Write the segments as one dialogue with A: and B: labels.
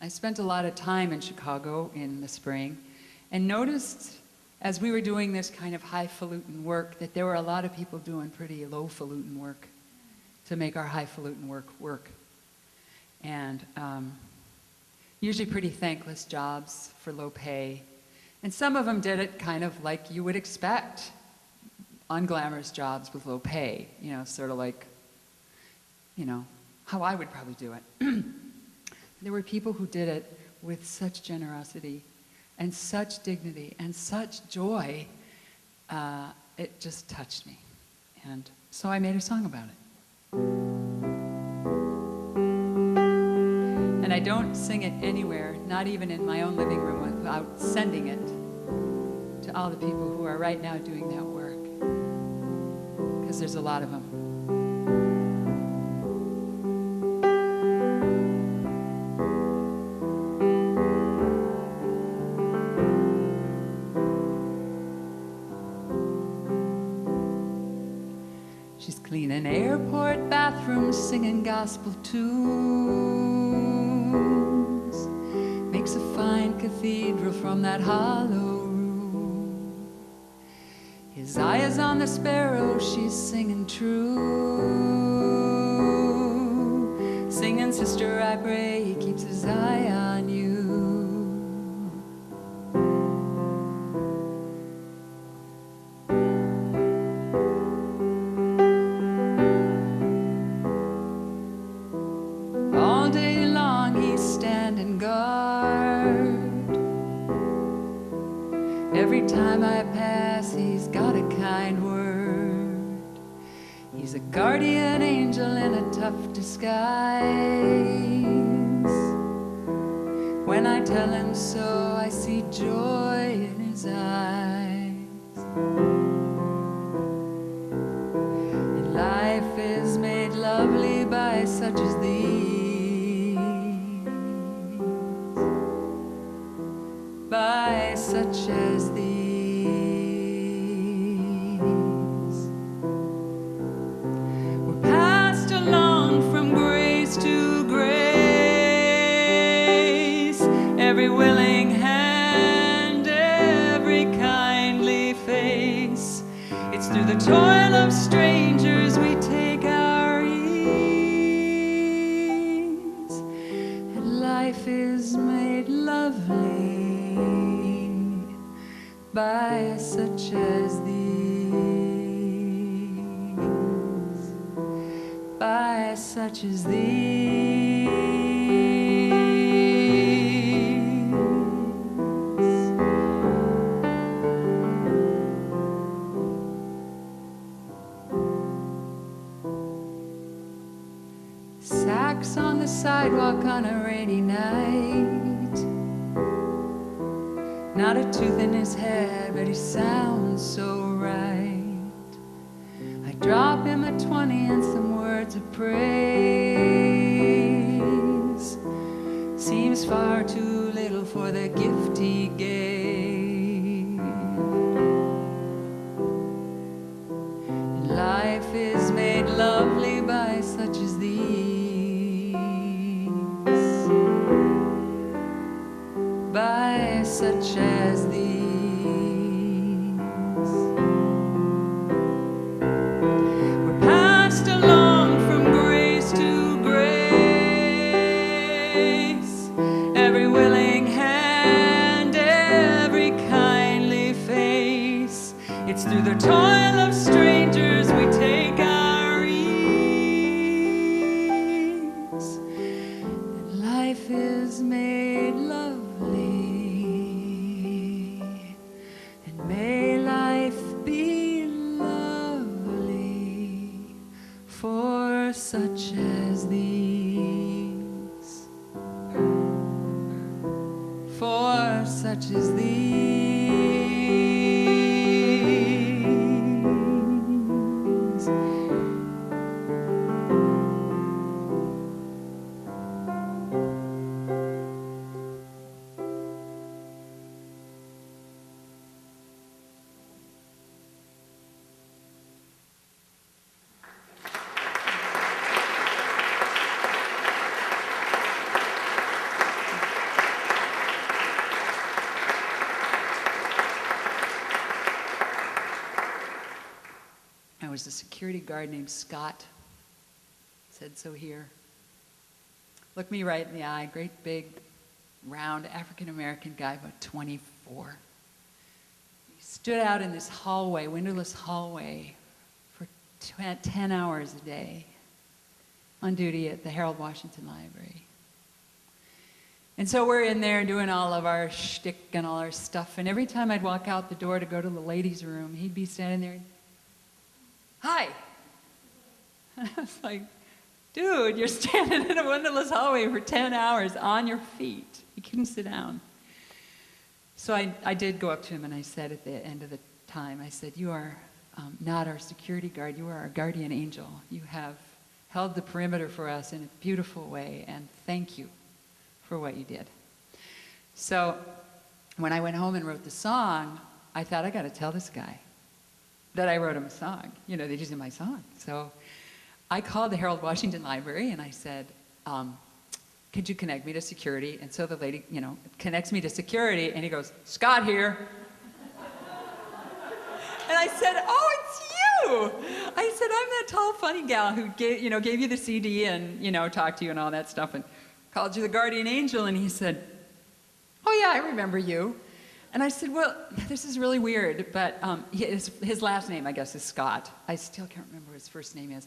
A: I spent a lot of time in Chicago in the spring and noticed as we were doing this kind of highfalutin work that there were a lot of people doing pretty low-falutin work to make our highfalutin work work. And usually pretty thankless jobs for low pay. And some of them did it kind of like you would expect, unglamorous jobs with low pay, you know, sort of like, you know, how I would probably do it. There were people who did it with such generosity and such dignity and such joy, it just touched me. And so I made a song about it. And I don't sing it anywhere, not even in my own living room, without sending it to all the people who are right now doing that work. Because there's a lot of them. She's cleaning airport bathrooms, singing gospel tunes, makes a fine cathedral from that hollow room. His eye is on the sparrow, she's singing true, singing, sister, I pray he keeps his eye on you. Every time I pass, he's got a kind word. He's a guardian angel in a tough disguise. When I tell him so, I see joy in his eyes. And life is made lovely by such as these, by such as these. We're passed along from grace to grace, every willing hand, every kindly face. It's through the toil of strangers we take our ease, and life is made lovely by such as these, by such as these. Sacks on the sidewalk on a rainy night, not a tooth in his head, but he sounds so right. I drop him a 20 and some words of praise. Seems far too little for the gift he gave. And life is made lovely by such as these, by such as these. We're passed along from grace to grace, every willing hand, every kindly face. It's through the toil of strangers we take our ease, and life is made lovely, and may life be lovely for such as these, for such as these. was a security guard named Scott. Said so here. Looked me right in the eye, great big, round African-American guy, about 24. He stood out in this hallway, windowless hallway, for 10 hours a day on duty at the Harold Washington Library. And so we're in there doing all of our shtick and all our stuff, and every time I'd walk out the door to go to the ladies' room, he'd be standing there, "Hi!" And I was like, "Dude, you're standing in a windowless hallway for 10 hours on your feet. You couldn't sit down." So I did go up to him and I said at the end of the time, I said, "You are not our security guard, you are our guardian angel. You have held the perimeter for us in a beautiful way, and thank you for what you did." So when I went home and wrote the song, I thought, I got to tell this guy that I wrote him a song. You know, they're using my song. So I called the Harold Washington Library and I said, "Could you connect me to security?" And so the lady, you know, connects me to security, and he goes, "Scott here." And I said, "Oh, it's you." I said, "I'm that tall, funny gal who gave you the CD and, you know, talked to you and all that stuff and called you the guardian angel." And he said, "Oh yeah, I remember you." And I said, "Well, this is really weird, but his last name, I guess, is Scott. I still can't remember what his first name is.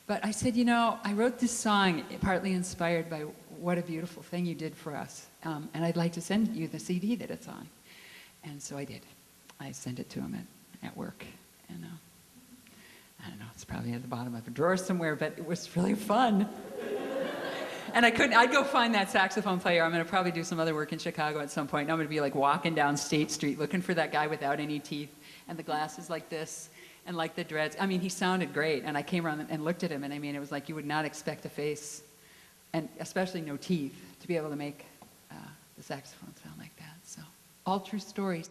A: But I said, you know, I wrote this song partly inspired by what a beautiful thing you did for us. And I'd like to send you the CD that it's on." And so I did. I sent it to him at work. And I don't know, it's probably at the bottom of a drawer somewhere, but it was really fun. And I'd go find that saxophone player. I'm going to probably do some other work in Chicago at some point. And I'm going to be like walking down State Street looking for that guy without any teeth and the glasses like this and like the dreads. I mean, he sounded great. And I came around and looked at him, and I mean, it was like you would not expect a face, and especially no teeth, to be able to make the saxophone sound like that. So, all true stories.